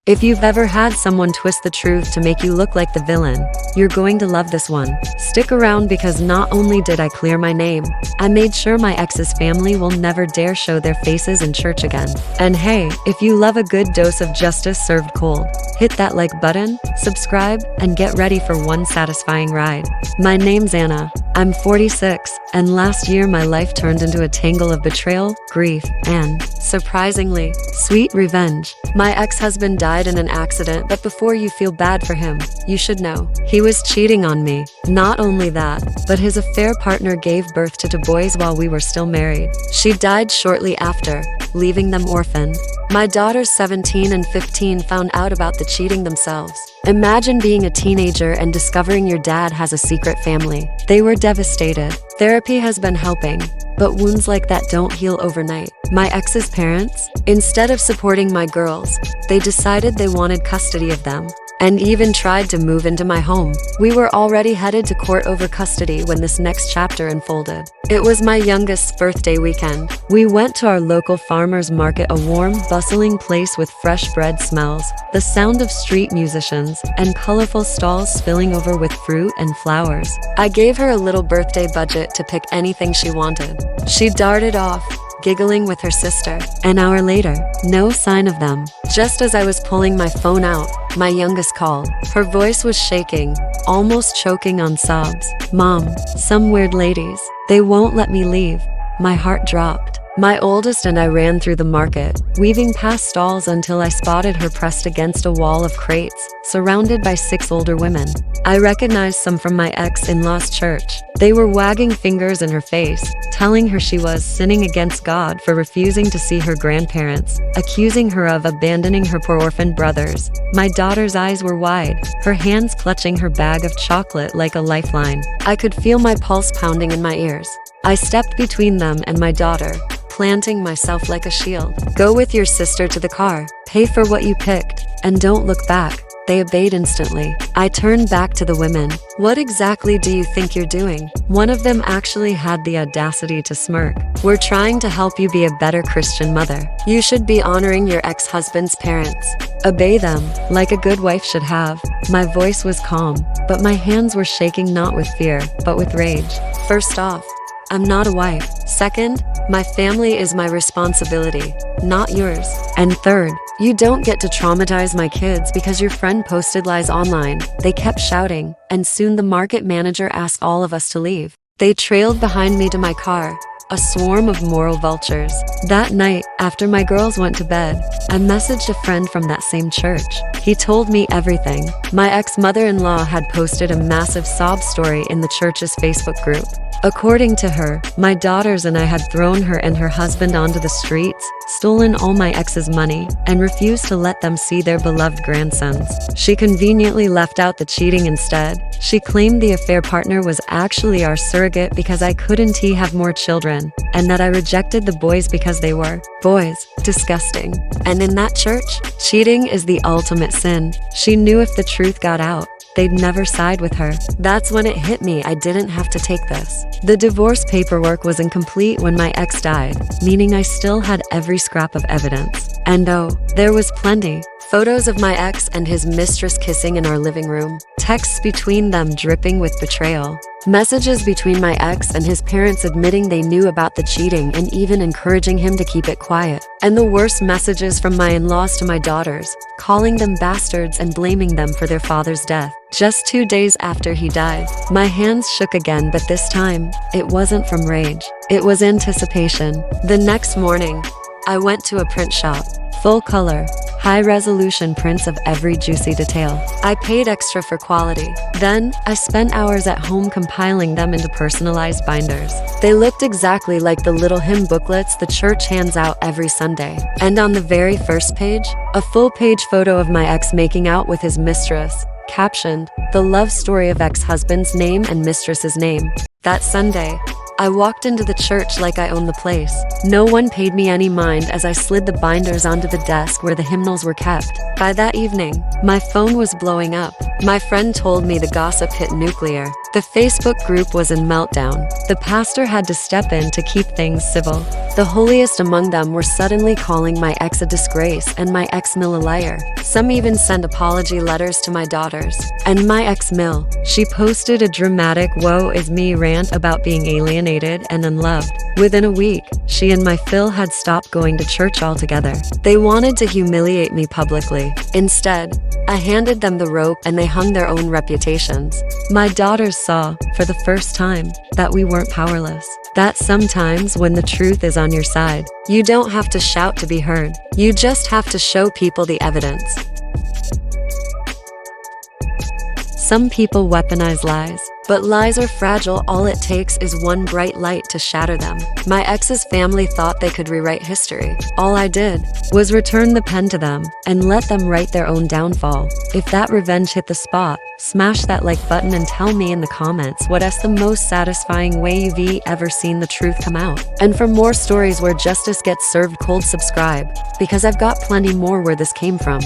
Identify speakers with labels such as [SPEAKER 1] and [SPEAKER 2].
[SPEAKER 1] If you've ever had someone twist the truth to make you look like the villain, you're going to love this one. Stick around because not only did I clear my name, I made sure my ex's family will never dare show their faces in church again. And hey, if you love a good dose of justice served cold, hit that like button, subscribe, and get ready for one satisfying ride. My name's Anna. I'm 46, and last year my life turned into a tangle of betrayal, grief, and, surprisingly, sweet revenge. My ex-husband died in an accident, but before you feel bad for him, you should know he was cheating on me. Not only that, but his affair partner gave birth to 2 boys while we were still married. She died shortly after, leaving them orphaned. My daughters 17 and 15 found out about the cheating themselves. Imagine being a teenager and discovering your dad has a secret family. They were devastated. Therapy has been helping, but wounds like that don't heal overnight. My ex's parents, instead of supporting my girls, they decided they wanted custody of them, and even tried to move into my home. We were already headed to court over custody when this next chapter unfolded. It was my youngest's birthday weekend. We went to our local farmer's market, a warm, bustling place with fresh bread smells, the sound of street musicians, and colorful stalls spilling over with fruit and flowers. I gave her a little birthday budget to pick anything she wanted. She darted off, giggling with her sister. An hour later, no sign of them. Just as I was pulling my phone out, my youngest called. Her voice was shaking, almost choking on sobs. "Mom, some weird ladies. They won't let me leave." My heart dropped. My oldest and I ran through the market, weaving past stalls until I spotted her pressed against a wall of crates, surrounded by 6 older women. I recognized some from my ex-in-law's church. They were wagging fingers in her face, telling her she was sinning against God for refusing to see her grandparents, accusing her of abandoning her poor orphaned brothers. My daughter's eyes were wide, her hands clutching her bag of chocolate like a lifeline. I could feel my pulse pounding in my ears. I stepped between them and my daughter, planting myself like a shield. "Go with your sister to the car, pay for what you picked, and don't look back." They obeyed instantly. I turned back to the women. "What exactly do you think you're doing?" One of them actually had the audacity to smirk. "We're trying to help you be a better Christian mother. You should be honoring your ex-husband's parents. Obey them, like a good wife should have." My voice was calm, but my hands were shaking not with fear, but with rage. "First off, I'm not a wife. Second, my family is my responsibility, not yours. And third, you don't get to traumatize my kids because your friend posted lies online." They kept shouting, and soon the market manager asked all of us to leave. They trailed behind me to my car, a swarm of moral vultures. That night, after my girls went to bed, I messaged a friend from that same church. He told me everything. My ex-mother-in-law had posted a massive sob story in the church's Facebook group. According to her, my daughters and I had thrown her and her husband onto the streets, stolen all my ex's money, and refused to let them see their beloved grandsons. She conveniently left out the cheating instead. She claimed the affair partner was actually our surrogate because I couldn't have more children, and that I rejected the boys because they were boys. Disgusting. And in that church, cheating is the ultimate sin. She knew if the truth got out, they'd never side with her. That's when it hit me I didn't have to take this. The divorce paperwork was incomplete when my ex died, meaning I still had every scrap of evidence. And oh, there was plenty. Photos of my ex and his mistress kissing in our living room. Texts between them dripping with betrayal. Messages between my ex and his parents admitting they knew about the cheating and even encouraging him to keep it quiet. And the worst messages from my in-laws to my daughters, calling them bastards and blaming them for their father's death. Just 2 days after he died, my hands shook again, but this time, it wasn't from rage. It was anticipation. The next morning, I went to a print shop. Full color, high-resolution prints of every juicy detail. I paid extra for quality. Then, I spent hours at home compiling them into personalized binders. They looked exactly like the little hymn booklets the church hands out every Sunday. And on the very first page, a full-page photo of my ex making out with his mistress, captioned, "The love story of ex-husband's name and mistress's name." That Sunday, I walked into the church like I owned the place. No one paid me any mind as I slid the binders onto the desk where the hymnals were kept. By that evening, my phone was blowing up. My friend told me the gossip hit nuclear. The Facebook group was in meltdown. The pastor had to step in to keep things civil. The holiest among them were suddenly calling my ex a disgrace and my ex Mill a liar. Some even sent apology letters to my daughters. And my ex Mill, she posted a dramatic woe is me rant about being alienated and unloved. Within a week, she and my Phil had stopped going to church altogether. They wanted to humiliate me publicly. Instead, I handed them the rope and they hung their own reputations. My daughters saw, for the first time, that we weren't powerless. That sometimes when the truth is on your side, you don't have to shout to be heard. You just have to show people the evidence. Some people weaponize lies, but lies are fragile. All it takes is one bright light to shatter them. My ex's family thought they could rewrite history. All I did was return the pen to them and let them write their own downfall. If that revenge hit the spot, smash that like button and tell me in the comments what's the most satisfying way you've ever seen the truth come out. And for more stories where justice gets served cold, subscribe, because I've got plenty more where this came from.